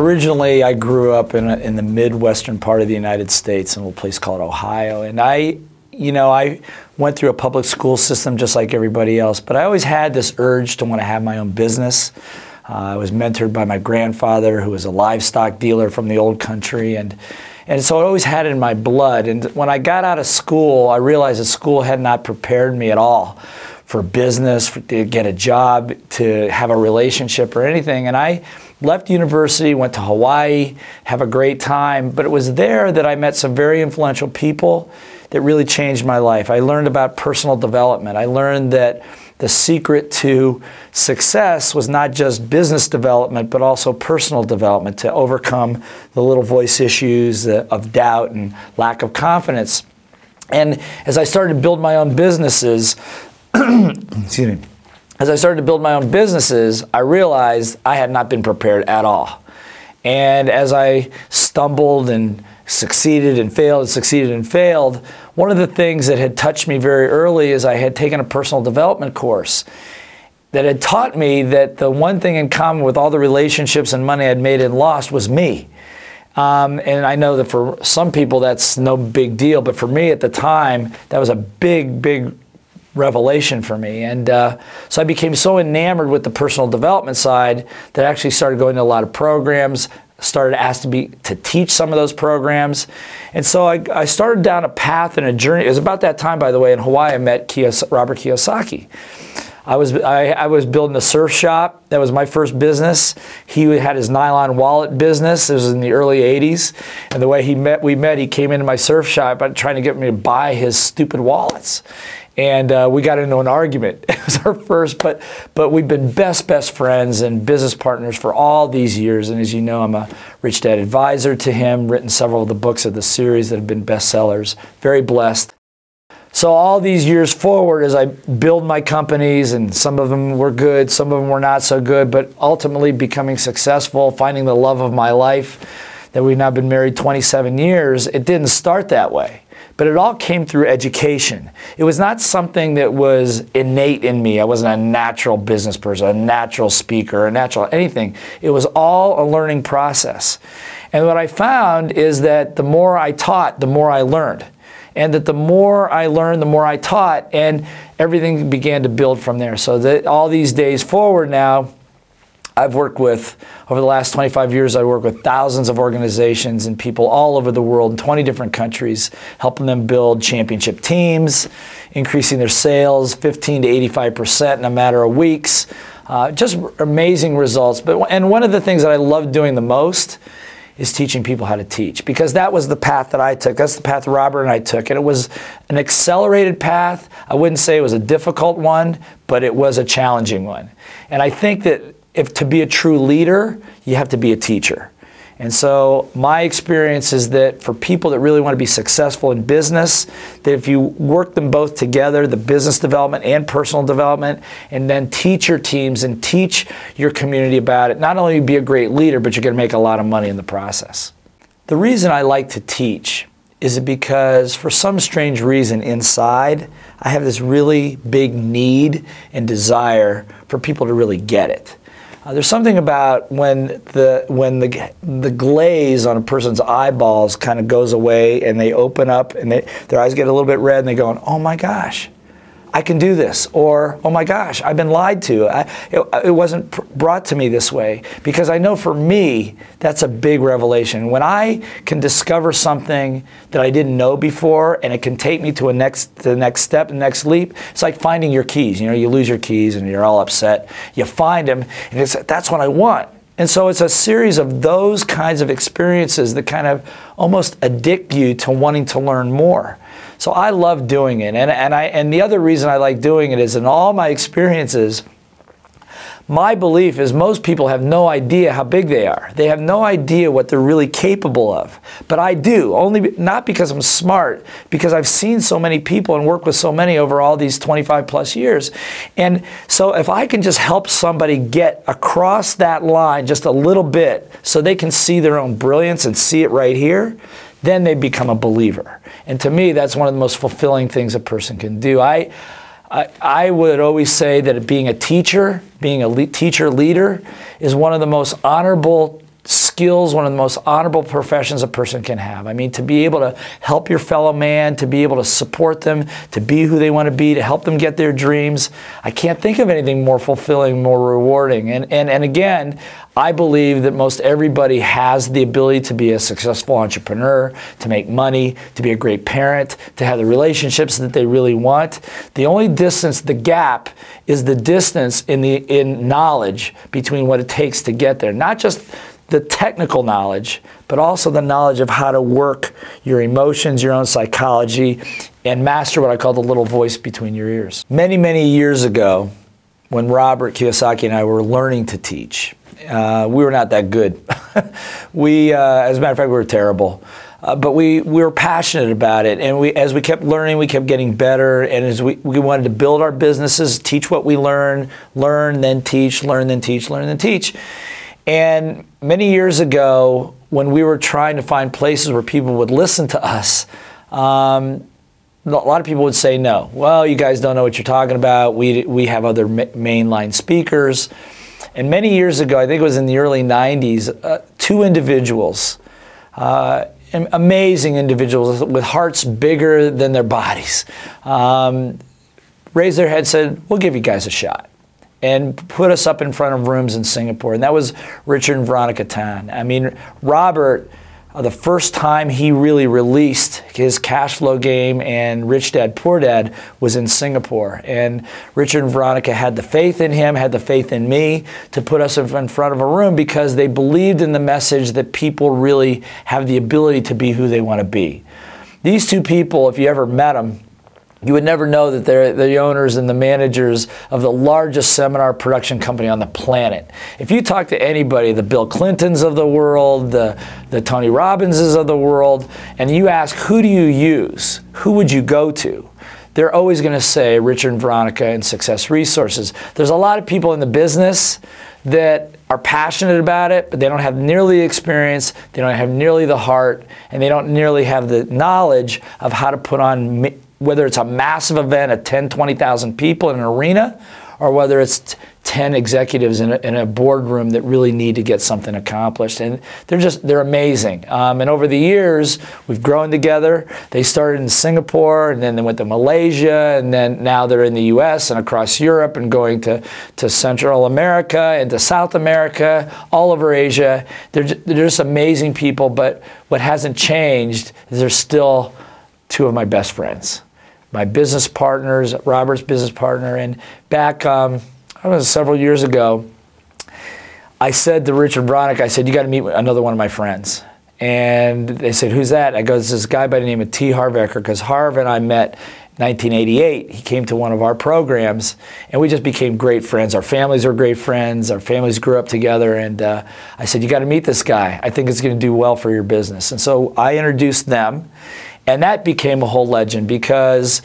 Originally, I grew up in the Midwestern part of the United States in a little place called Ohio. And I went through a public school system just like everybody else, but I always had this urge to want to have my own business. I was mentored by my grandfather, who was a livestock dealer from the old country, and so I always had it in my blood. And when I got out of school, I realized that school had not prepared me at all for business, to get a job, to have a relationship or anything. And I left university, went to Hawaii, have a great time, but it was there that I met some very influential people that really changed my life. I learned about personal development. I learned that the secret to success was not just business development, but also personal development, to overcome the little voice issues of doubt and lack of confidence. And as I started to build my own businesses, excuse me, as I started to build my own businesses, I realized I had not been prepared at all. And as I stumbled and succeeded and failed, one of the things that had touched me very early is I had taken a personal development course that had taught me that the one thing in common with all the relationships and money I'd made and lost was me. And I know that for some people that's no big deal, but for me at the time, that was a big, big revelation for me. And so I became so enamored with the personal development side that I actually started going to a lot of programs, started asked to teach some of those programs. And so I started down a path and a journey. It was about that time, by the way, in Hawaii, I met Robert Kiyosaki. I was building a surf shop. That was my first business. He had his nylon wallet business. This was in the early 80s. And the way we met, he came into my surf shop trying to get me to buy his stupid wallets. And we got into an argument. It was our first, but we've been best friends and business partners for all these years. And as you know, I'm a Rich Dad advisor to him, written several of the books of the series that have been bestsellers. Very blessed. So all these years forward, as I build my companies, and some of them were good, some of them were not so good, but ultimately becoming successful, finding the love of my life, that we've now been married 27 years, it didn't start that way. But it all came through education. It was not something that was innate in me. I wasn't a natural business person, a natural speaker, a natural anything. It was all a learning process. And what I found is that the more I taught, the more I learned. And that the more I learned, the more I taught, and everything began to build from there. So that all these days forward now, I've worked with, over the last 25 years, I work with thousands of organizations and people all over the world in 20 different countries, helping them build championship teams, increasing their sales 15 to 85% in a matter of weeks. Just amazing results. And one of the things that I love doing the most is teaching people how to teach, because that was the path that I took. That's the path Robert and I took, and it was an accelerated path. I wouldn't say it was a difficult one, but it was a challenging one. And I think that if to be a true leader, you have to be a teacher. And so my experience is that for people that really want to be successful in business, that if you work them both together, the business development and personal development, and then teach your teams and teach your community about it, not only be a great leader, but you're going to make a lot of money in the process. The reason I like to teach is because for some strange reason inside, I have this really big need and desire for people to really get it. There's something about when the glaze on a person's eyeballs kind of goes away and they open up and their eyes get a little bit red and they go, oh my gosh, I can do this. Or, oh my gosh, I've been lied to. It wasn't brought to me this way. Because I know for me, that's a big revelation. When I can discover something that I didn't know before and it can take me to the next step, the next leap, it's like finding your keys. You know, you lose your keys and you're all upset. You find them and that's what I want. And so it's a series of those kinds of experiences that kind of almost addict you to wanting to learn more. So I love doing it, and the other reason I like doing it is in all my experiences, my belief is most people have no idea how big they are. They have no idea what they're really capable of. But I do, not because I'm smart, because I've seen so many people and worked with so many over all these 25 plus years. And so if I can just help somebody get across that line just a little bit so they can see their own brilliance and see it right here, then they become a believer. And to me, that's one of the most fulfilling things a person can do. I would always say that being a teacher, being a teacher leader, is one of the most honorable skills skills, one of the most honorable professions a person can have. I mean, to be able to help your fellow man, to be able to support them, to be who they want to be, to help them get their dreams. I can't think of anything more fulfilling, more rewarding. And again, I believe that most everybody has the ability to be a successful entrepreneur, to make money, to be a great parent, to have the relationships that they really want. The only distance, the gap, is the distance in knowledge between what it takes to get there. Not just the technical knowledge, but also the knowledge of how to work your emotions, your own psychology, and master what I call the little voice between your ears. Many, many years ago, when Robert Kiyosaki and I were learning to teach, we were not that good. As a matter of fact, we were terrible. But we were passionate about it, and as we kept learning, we kept getting better, and as we wanted to build our businesses, teach what we learn, then teach, learn, then teach, learn, then teach. And many years ago, when we were trying to find places where people would listen to us, a lot of people would say no. Well, you guys don't know what you're talking about. We have other mainline speakers. And many years ago, I think it was in the early 90s, two individuals, amazing individuals with hearts bigger than their bodies, raised their head, said, we'll give you guys a shot, and put us up in front of rooms in Singapore. And that was Richard and Veronica Tan. I mean, Robert, the first time he really released his cash flow game and Rich Dad Poor Dad was in Singapore. And Richard and Veronica had the faith in him, had the faith in me to put us in front of a room because they believed in the message that people really have the ability to be who they want to be. These two people, if you ever met them, you would never know that they're the owners and the managers of the largest seminar production company on the planet. If you talk to anybody, the Bill Clintons of the world, the Tony Robbinses of the world, and you ask, who do you use? Who would you go to? They're always going to say Richard and Veronica and Success Resources. There's a lot of people in the business that are passionate about it, but they don't have nearly the experience, they don't have nearly the heart, and they don't nearly have the knowledge of how to put on, whether it's a massive event of 10, 20,000 people in an arena, or whether it's 10 executives in a boardroom that really need to get something accomplished. And they're amazing. And over the years, we've grown together. They started in Singapore, and then they went to Malaysia, and then now they're in the US and across Europe and going to Central America and to South America, all over Asia. They're just amazing people, but what hasn't changed is they're still two of my best friends. My business partners, Robert's business partner, and back, several years ago, I said to Richard and Veronica, I said, you got to meet another one of my friends. And they said, who's that? I go, it's this guy by the name of T. Harv Eker, because Harv and I met in 1988. He came to one of our programs, and we just became great friends. Our families are great friends. Our families grew up together, and I said, you got to meet this guy. I think it's going to do well for your business. And so I introduced them. And that became a whole legend because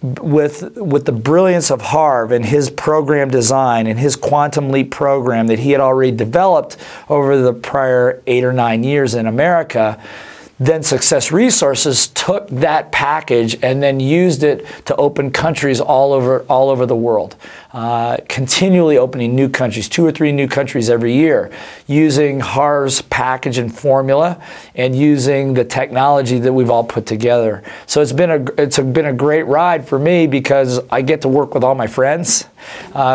with the brilliance of Harv and his program design and his Quantum Leap program that he had already developed over the prior 8 or 9 years in America, then Success Resources took that package and then used it to open countries all over the world, continually opening new countries, 2 or 3 new countries every year, using Harv's package and formula and using the technology that we've all put together. So it's been a great ride for me because I get to work with all my friends.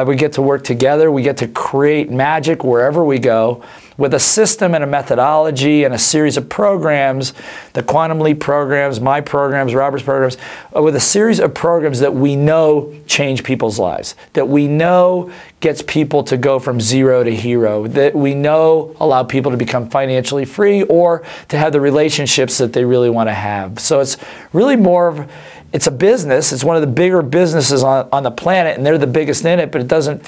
We get to work together. We get to create magic wherever we go, with a system and a methodology and a series of programs, the Quantum Leap programs, my programs, Robert's programs, with a series of programs that we know change people's lives, that we know gets people to go from zero to hero, that we know allow people to become financially free or to have the relationships that they really want to have. So it's really more of, it's a business. It's one of the bigger businesses on the planet, and they're the biggest in it, but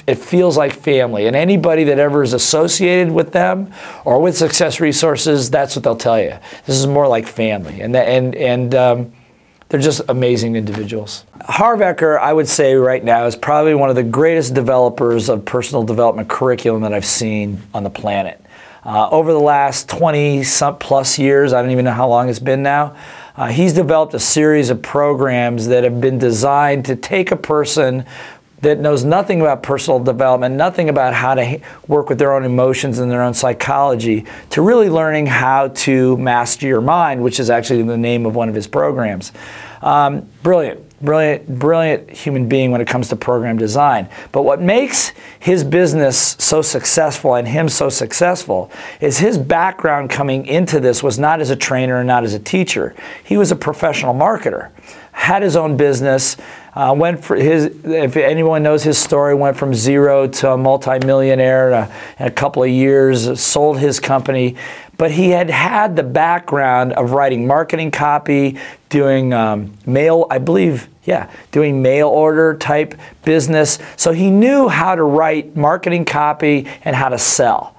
it feels like family. And anybody that ever is associated with them or with Success Resources, that's what they'll tell you. This is more like family. And they're just amazing individuals. Harv Eker, I would say right now, is probably one of the greatest developers of personal development curriculum that I've seen on the planet. Over the last 20+ years, I don't even know how long it's been now, he's developed a series of programs that have been designed to take a person that knows nothing about personal development, nothing about how to work with their own emotions and their own psychology, to really learning how to master your mind, which is actually the name of one of his programs. Brilliant human being when it comes to program design. But what makes his business so successful and him so successful is his background coming into this was not as a trainer and not as a teacher. He was a professional marketer, had his own business, if anyone knows his story, went from zero to a multimillionaire in a couple of years, sold his company. But he had the background of writing marketing copy, doing doing mail order type business. So he knew how to write marketing copy and how to sell.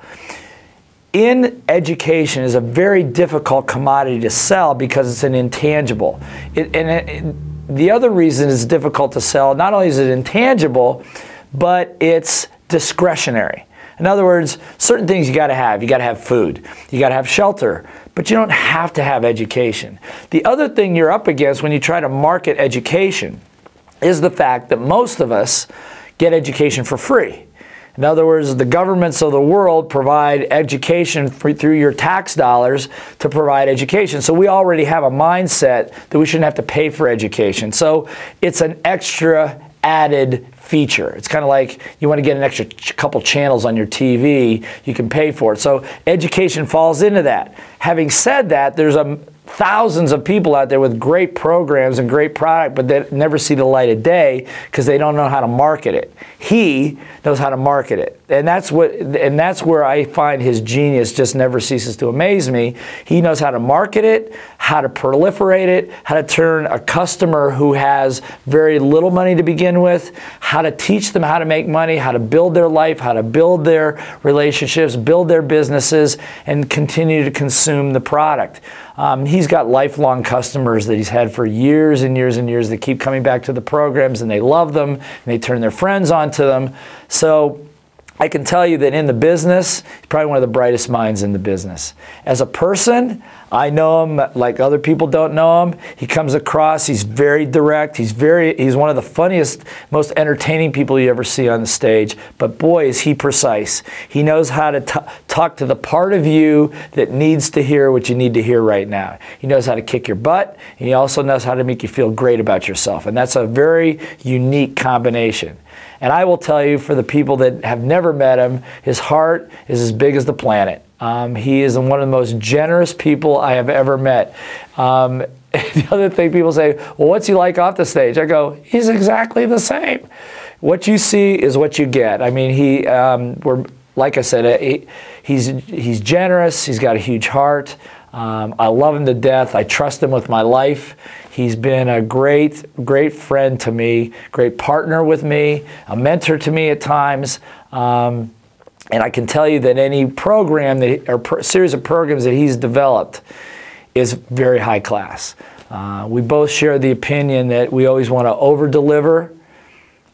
In education is a very difficult commodity to sell because it's an intangible. The other reason it's difficult to sell, not only is it intangible, but it's discretionary. In other words, certain things you got to have. You got to have food. You got to have shelter. But you don't have to have education. The other thing you're up against when you try to market education is the fact that most of us get education for free. In other words, the governments of the world provide education through your tax dollars to provide education. So we already have a mindset that we shouldn't have to pay for education. So it's an extra added feature. It's kind of like you want to get an extra couple channels on your TV, you can pay for it. So education falls into that. Having said that, there's thousands of people out there with great programs and great product, but they never see the light of day because they don't know how to market it. He knows how to market it. And that's where I find his genius just never ceases to amaze me. He knows how to market it, how to proliferate it, how to turn a customer who has very little money to begin with, how to teach them how to make money, how to build their life, how to build their relationships, build their businesses, and continue to consume the product. He's got lifelong customers that he's had for years and years and years that keep coming back to the programs, and they love them, and they turn their friends onto them. So I can tell you that in the business, he's probably one of the brightest minds in the business. As a person, I know him like other people don't know him. He comes across, he's very direct, he's one of the funniest, most entertaining people you ever see on the stage, but boy is he precise. He knows how to talk to the part of you that needs to hear what you need to hear right now. He knows how to kick your butt, and he also knows how to make you feel great about yourself, and that's a very unique combination. And I will tell you, for the people that have never met him, his heart is as big as the planet. He is one of the most generous people I have ever met. The other thing people say, well, what's he like off the stage? I go, he's exactly the same. What you see is what you get. I mean, like I said, he's generous. He's got a huge heart. I love him to death. I trust him with my life. He's been a great friend to me, great partner with me, a mentor to me at times. And I can tell you that any program or series of programs that he's developed is very high class. We both share the opinion that we always want to over-deliver,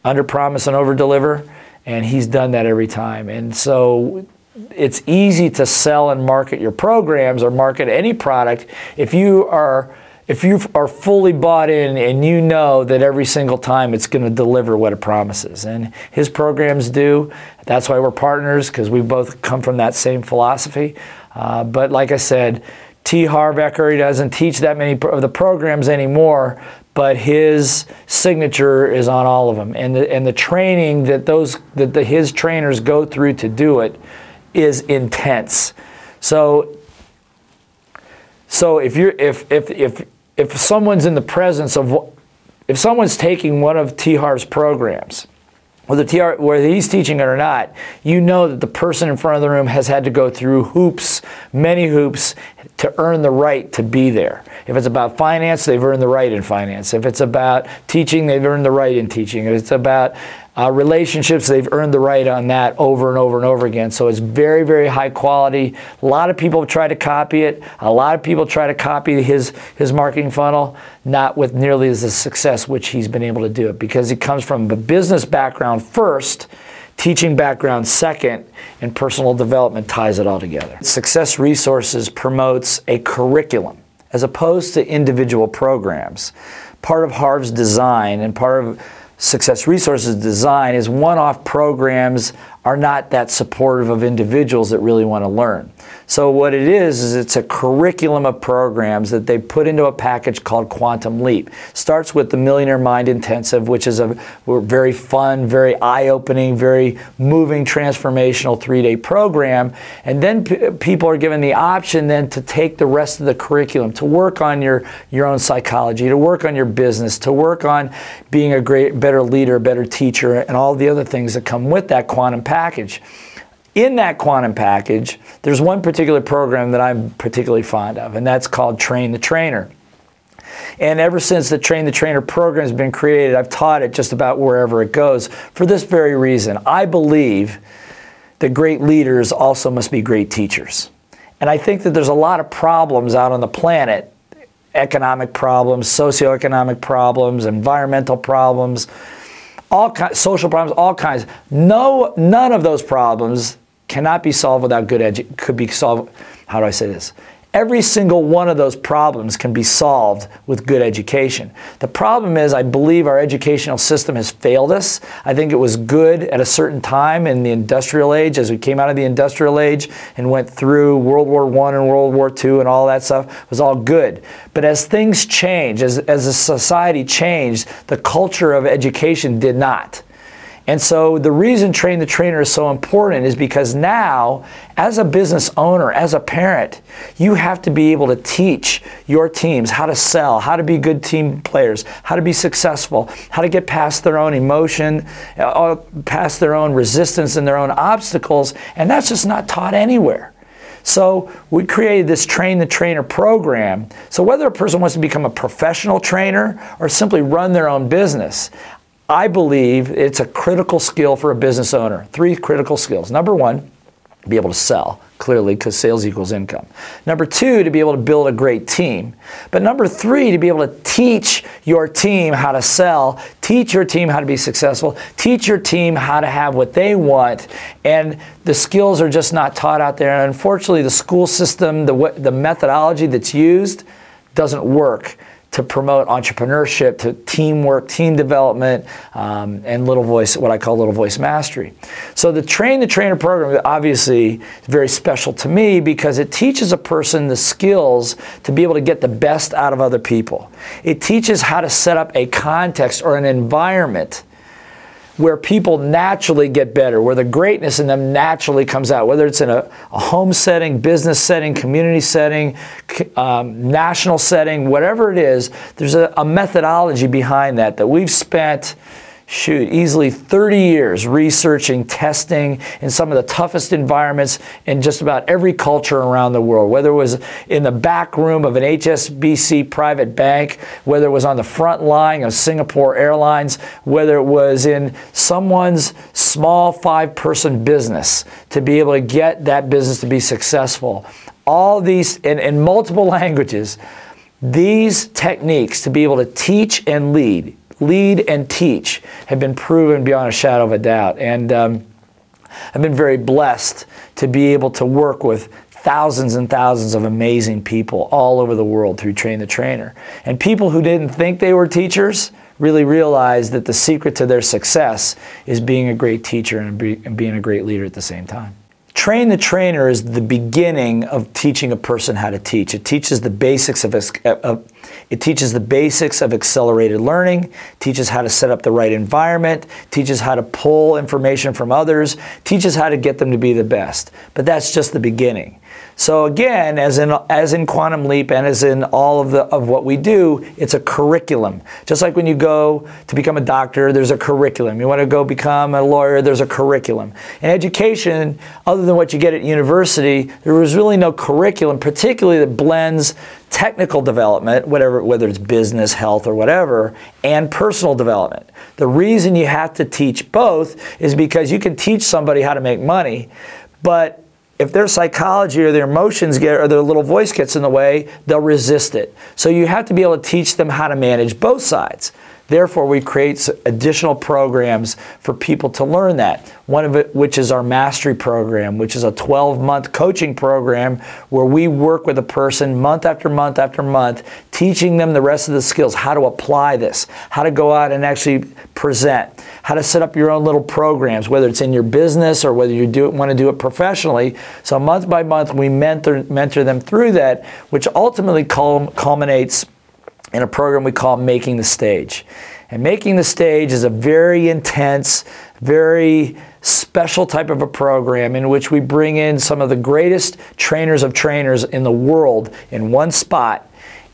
under-promise and over-deliver, and he's done that every time. And so it's easy to sell and market your programs or market any product if you are fully bought in and you know that every single time it's going to deliver what it promises. And his programs do. That's why we're partners, because we both come from that same philosophy. But like I said, T. Harv Eker, he doesn't teach that many of the programs anymore, but his signature is on all of them. And the training that his trainers go through to do it is intense. So if someone's in the presence of, if someone's taking one of T. Harv's programs, whether he's teaching it or not, you know that the person in front of the room has had to go through hoops, many hoops, to earn the right to be there. If it's about finance, they've earned the right in finance. If it's about teaching, they've earned the right in teaching. If it's about relationships, they've earned the right on that over and over and over again. So it's very, very high quality. A lot of people try to copy it. A lot of people try to copy his marketing funnel, not with nearly as a success which he's been able to do it, because he comes from a business background first, teaching background second, and personal development ties it all together. Success Resources promotes a curriculum as opposed to individual programs. Part of Harv's design and part of Success Resources design is one-off programs are not that supportive of individuals that really want to learn. So what it is it's a curriculum of programs that they put into a package called Quantum Leap. Starts with the Millionaire Mind Intensive, which is a very fun, very eye-opening, very moving, transformational 3-day program. And then people are given the option then to take the rest of the curriculum, to work on your own psychology, to work on your business, to work on being a better leader, a better teacher, and all the other things that come with that quantum package. In that quantum package, there's one particular program that I'm particularly fond of, and that's called Train the Trainer. And ever since the Train the Trainer program has been created, I've taught it just about wherever it goes for this very reason. I believe that great leaders also must be great teachers. And I think that there's a lot of problems out on the planet, economic problems, socioeconomic problems, environmental problems, all kinds, social problems, all kinds. None of those problems cannot be solved without good could be solved, how do I say this? Every single one of those problems can be solved with good education. The problem is I believe our educational system has failed us. I think it was good at a certain time in the industrial age, as we came out of the industrial age and went through World War I and World War II and all that stuff was all good. But as things changed, as the society changed, the culture of education did not. And so the reason Train the Trainer is so important is because now, as a business owner, as a parent, you have to be able to teach your teams how to sell, how to be good team players, how to be successful, how to get past their own emotion, past their own resistance and their own obstacles, and that's just not taught anywhere. So we created this Train the Trainer program. So whether a person wants to become a professional trainer or simply run their own business, I believe it's a critical skill for a business owner. 3 critical skills. Number 1, be able to sell, clearly, because sales equals income. Number 2, to be able to build a great team. But number 3, to be able to teach your team how to sell, teach your team how to be successful, teach your team how to have what they want. And the skills are just not taught out there. And unfortunately, the school system, the methodology that's used doesn't work to promote entrepreneurship, to teamwork, team development, and what I call little voice mastery. So the Train the Trainer program obviously is very special to me because it teaches a person the skills to be able to get the best out of other people. It teaches how to set up a context or an environment where people naturally get better, where the greatness in them naturally comes out, whether it's in a home setting, business setting, community setting, national setting, whatever it is, there's a methodology behind that we've spent, easily 30 years researching, testing in some of the toughest environments in just about every culture around the world, whether it was in the back room of an HSBC private bank, whether it was on the front line of Singapore Airlines, whether it was in someone's small 5-person business to be able to get that business to be successful. All these, in multiple languages, these techniques to be able to teach and lead and teach have been proven beyond a shadow of a doubt. And I've been very blessed to be able to work with thousands and thousands of amazing people all over the world through Train the Trainer. And people who didn't think they were teachers really realized that the secret to their success is being a great teacher and being a great leader at the same time. Train the Trainer is the beginning of teaching a person how to teach. It teaches the basics of accelerated learning, teaches how to set up the right environment, teaches how to pull information from others, teaches how to get them to be the best. But that's just the beginning. So again, as in Quantum Leap and as in all of what we do, it's a curriculum. Just like when you go to become a doctor, there's a curriculum. You want to go become a lawyer, there's a curriculum. In education, other than what you get at university, there was really no curriculum, particularly that blends technical development, whether it's business, health, or whatever, and personal development. The reason you have to teach both is because you can teach somebody how to make money, but if their psychology or their emotions or their little voice gets in the way, they'll resist it. So you have to be able to teach them how to manage both sides. Therefore, we create additional programs for people to learn that. One of it, which is our mastery program, which is a 12-month coaching program where we work with a person month after month after month, teaching them the rest of the skills, how to apply this, how to go out and actually present, how to set up your own little programs, whether it's in your business or whether you want to do it professionally. So month by month, we mentor them through that, which ultimately culminates in a program we call Making the Stage. And Making the Stage is a very intense, very special type of a program in which we bring in some of the greatest trainers of trainers in the world in one spot,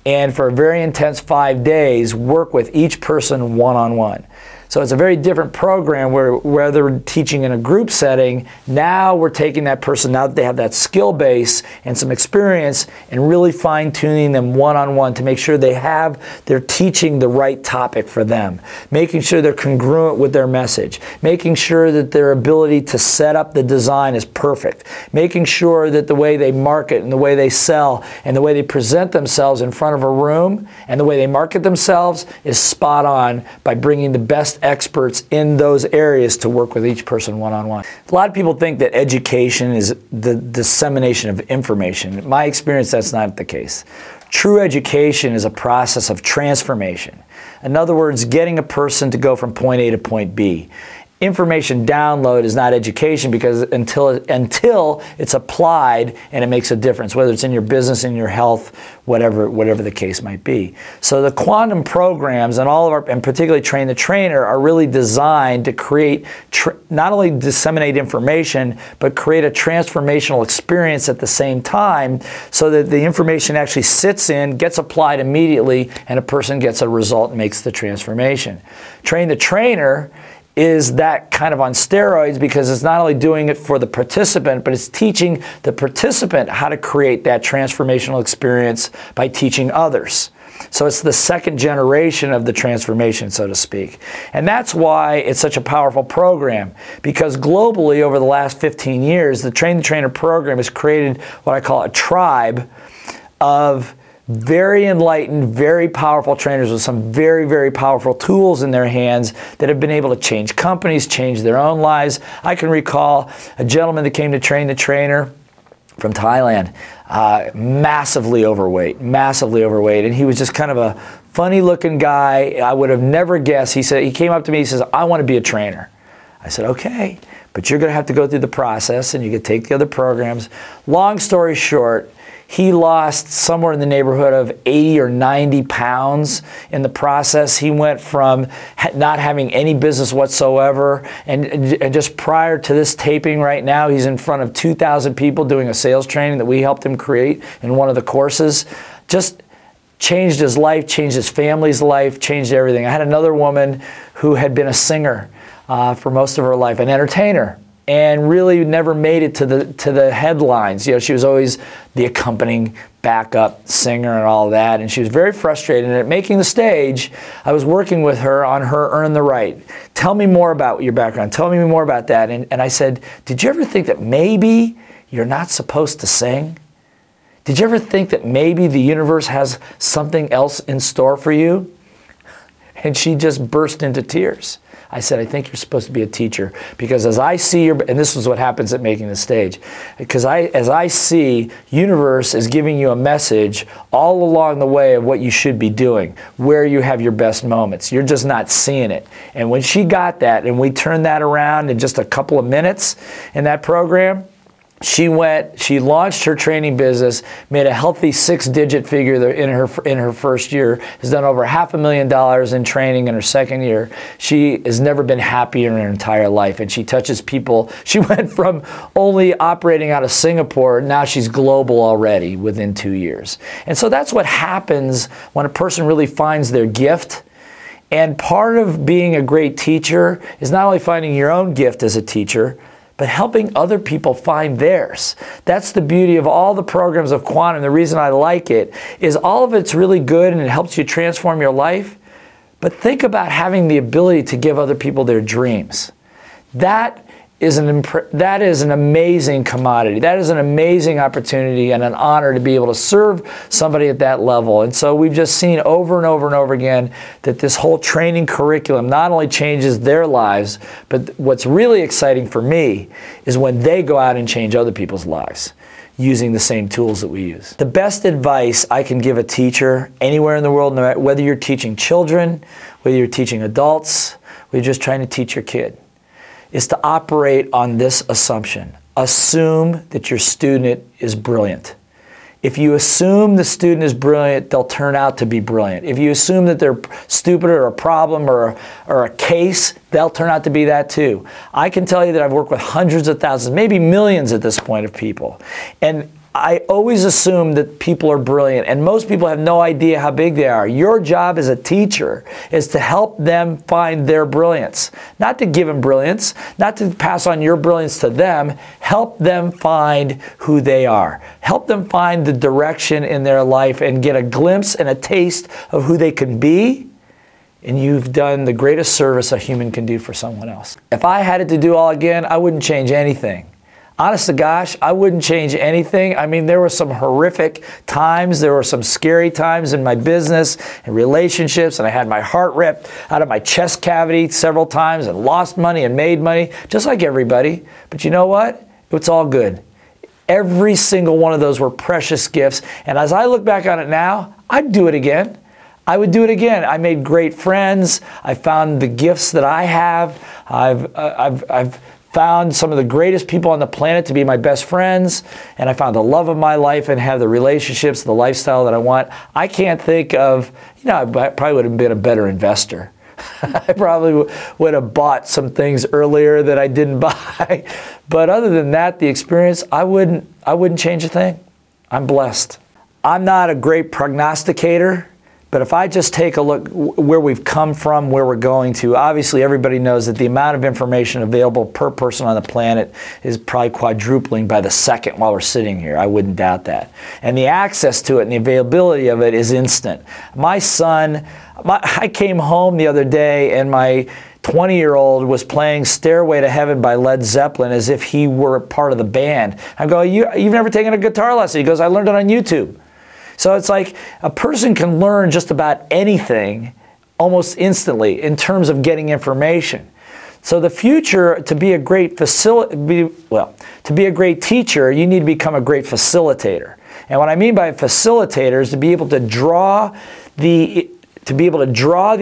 and for a very intense 5 days, work with each person one-on-one. So it's a very different program where they're teaching in a group setting. Now we're taking that person, now that they have that skill base and some experience, and really fine-tuning them one-on-one to make sure they're teaching the right topic for them, making sure they're congruent with their message, making sure that their ability to set up the design is perfect, making sure that the way they market and the way they sell and the way they present themselves in front of a room and the way they market themselves is spot on, by bringing the best experts in those areas to work with each person one-on-one. A lot of people think that education is the dissemination of information. In my experience, that's not the case. True education is a process of transformation. In other words, getting a person to go from point A to point B. Information download is not education, because until it's applied and it makes a difference, whether it's in your business, in your health, whatever the case might be. So the quantum programs and all of our, and particularly Train the Trainer, are really designed to create, not only disseminate information, but create a transformational experience at the same time, so that the information actually sits in, gets applied immediately, and a person gets a result and makes the transformation. Train the Trainer is that kind of on steroids, because it's not only doing it for the participant, but it's teaching the participant how to create that transformational experience by teaching others. So it's the second generation of the transformation, so to speak. And that's why it's such a powerful program, because globally over the last 15 years, the Train the Trainer program has created what I call a tribe of very enlightened, very powerful trainers with some very, very powerful tools in their hands that have been able to change companies, change their own lives. I can recall a gentleman that came to Train the Trainer from Thailand, massively overweight, and he was just kind of a funny-looking guy. I would have never guessed. He came up to me, he says, "I want to be a trainer." I said, "Okay, but you're going to have to go through the process, and you can take the other programs." Long story short, he lost somewhere in the neighborhood of 80 or 90 pounds in the process. He went from not having any business whatsoever, and just prior to this taping right now, he's in front of 2,000 people doing a sales training that we helped him create in one of the courses. Just changed his life, changed his family's life, changed everything. I had another woman who had been a singer for most of her life, an entertainer, and really never made it to the headlines. You know, she was always the accompanying backup singer and all that, and she was very frustrated. And at Making the Stage, I was working with her on her Earn the Right. Tell me more about your background. Tell me more about that. And I said, did you ever think that maybe you're not supposed to sing? Did you ever think that maybe the universe has something else in store for you? And she just burst into tears. I said, I think you're supposed to be a teacher, because as I see your, and this is what happens at Making the Stage, because as I see, universe is giving you a message all along the way of what you should be doing, where you have your best moments. You're just not seeing it. And when she got that, and we turned that around in just a couple of minutes in that program, she launched her training business, made a healthy 6-digit figure in her first year, has done over $500,000 in training in her second year. She has never been happier in her entire life, and she touches people. She went from only operating out of Singapore, now she's global already within 2 years. And so that's what happens when a person really finds their gift. And part of being a great teacher is not only finding your own gift as a teacher, but helping other people find theirs. That's the beauty of all the programs of Quantum. The reason I like it is all of it's really good and it helps you transform your life. But think about having the ability to give other people their dreams. That is that is an amazing commodity. That is an amazing opportunity and an honor to be able to serve somebody at that level. And so we've just seen over and over and over again that this whole training curriculum not only changes their lives, but what's really exciting for me is when they go out and change other people's lives using the same tools that we use. The best advice I can give a teacher anywhere in the world, no matter whether you're teaching children, whether you're teaching adults, whether you're just trying to teach your kid, is to operate on this assumption. Assume that your student is brilliant. If you assume the student is brilliant, they'll turn out to be brilliant. If you assume that they're stupid or a problem or a case, they'll turn out to be that too. I can tell you that I've worked with hundreds of thousands, maybe millions at this point of people. And I always assume that people are brilliant, and most people have no idea how big they are. Your job as a teacher is to help them find their brilliance. Not to give them brilliance, not to pass on your brilliance to them. Help them find who they are. Help them find the direction in their life and get a glimpse and a taste of who they can be. And you've done the greatest service a human can do for someone else. If I had it to do all again, I wouldn't change anything. Honest to gosh, I wouldn't change anything. I mean, there were some horrific times. There were some scary times in my business and relationships, and I had my heart ripped out of my chest cavity several times and lost money and made money, just like everybody. But you know what? It's all good. Every single one of those were precious gifts. And as I look back on it now, I'd do it again. I would do it again. I made great friends. I found the gifts that I have. I've found some of the greatest people on the planet to be my best friends, and I found the love of my life and have the relationships, the lifestyle that I want. I can't think of, I probably would have been a better investor. I probably would have bought some things earlier that I didn't buy. But other than that, the experience, I wouldn't change a thing. I'm blessed. I'm not a great prognosticator. But if I just take a look where we've come from, where we're going to, obviously everybody knows that the amount of information available per person on the planet is probably quadrupling by the second while we're sitting here. I wouldn't doubt that. And the access to it and the availability of it is instant. My son, I came home the other day and my 20-year-old was playing Stairway to Heaven by Led Zeppelin as if he were part of the band. I go, you've never taken a guitar lesson? He goes, I learned it on YouTube. So it's like a person can learn just about anything almost instantly in terms of getting information. So the future, to be a great to be a great teacher, you need to become a great facilitator. And what I mean by a facilitator is to be able to draw the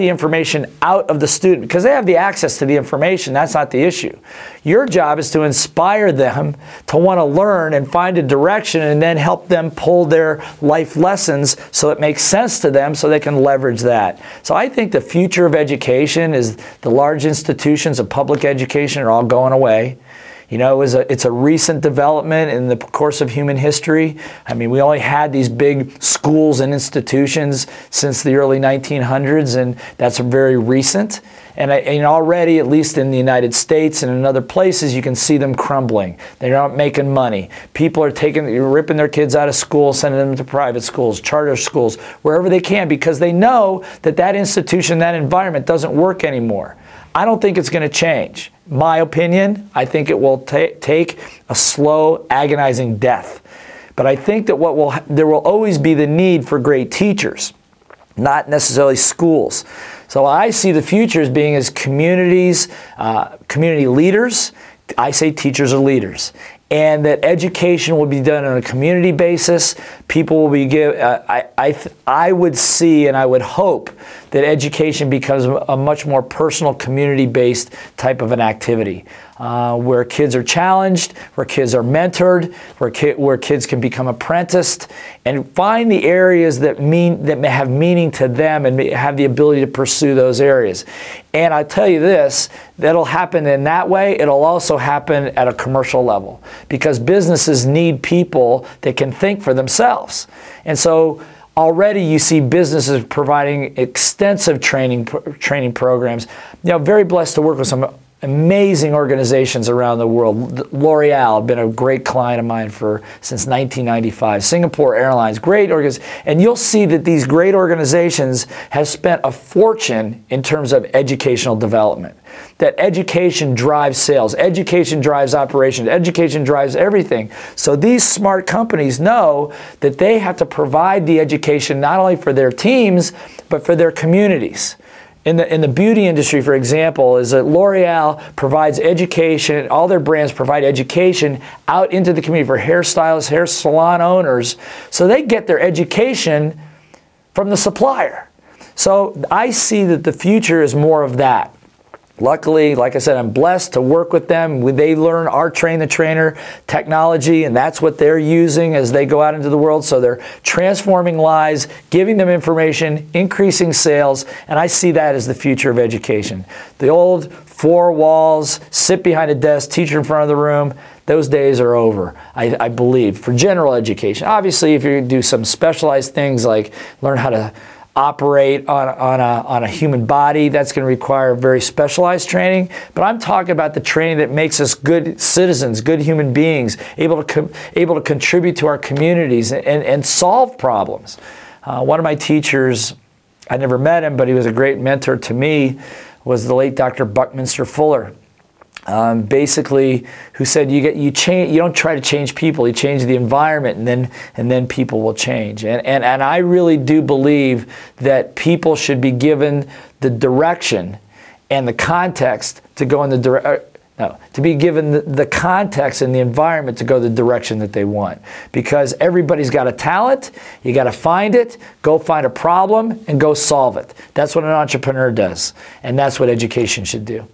information out of the student, because they have the access to the information. That's not the issue. Your job is to inspire them to want to learn and find a direction, and then help them pull their life lessons so it makes sense to them so they can leverage that. So I think the future of education is the large institutions of public education are all going away. It's a recent development in the course of human history. I mean, we only had these big schools and institutions since the early 1900s, and that's very recent. And already, at least in the United States and in other places, you can see them crumbling. They're not making money. People are ripping their kids out of school, sending them to private schools, charter schools, wherever they can, because they know that that institution, that environment doesn't work anymore. I don't think it's going to change. My opinion, I think it will take a slow, agonizing death. But I think that there will always be the need for great teachers, not necessarily schools. So I see the future as being as communities, community leaders. I say teachers are leaders. And that education will be done on a community basis. People will be I would see and I would hope that education becomes a much more personal, community-based type of an activity, where kids are challenged, where kids are mentored, where kids can become apprenticed, and find the areas that have meaning to them and have the ability to pursue those areas. And I tell you this, that'll happen in that way. It'll also happen at a commercial level, because businesses need people that can think for themselves. And so already you see businesses providing extensive training programs. Very blessed to work with some amazing organizations around the world. L'Oreal, been a great client of mine since 1995. Singapore Airlines, great organizations. And you'll see that these great organizations have spent a fortune in terms of educational development. That education drives sales, education drives operations, education drives everything. So these smart companies know that they have to provide the education not only for their teams, but for their communities. In the beauty industry, for example, is that L'Oreal provides education, all their brands provide education out into the community for hairstylists, hair salon owners, so they get their education from the supplier. So I see that the future is more of that. Luckily, like I said, I'm blessed to work with them. They learn our train the trainer technology, and that's what they're using as they go out into the world. So they're transforming lives, giving them information, increasing sales, and I see that as the future of education. The old four walls, sit behind a desk, teacher in front of the room, those days are over, I believe, for general education. Obviously, if you do some specialized things like learn how to operate on a human body, that's going to require very specialized training. But I'm talking about the training that makes us good citizens, good human beings, able to contribute to our communities and solve problems. One of my teachers, I never met him, but he was a great mentor to me, was the late Dr. Buckminster Fuller. Basically, who said you don't try to change people, you change the environment, and then people will change. And I really do believe that people should be given the direction and the context to go in to be given the context and the environment to go the direction that they want. Because everybody's got a talent, you got to find it, go find a problem, and go solve it. That's what an entrepreneur does, and that's what education should do.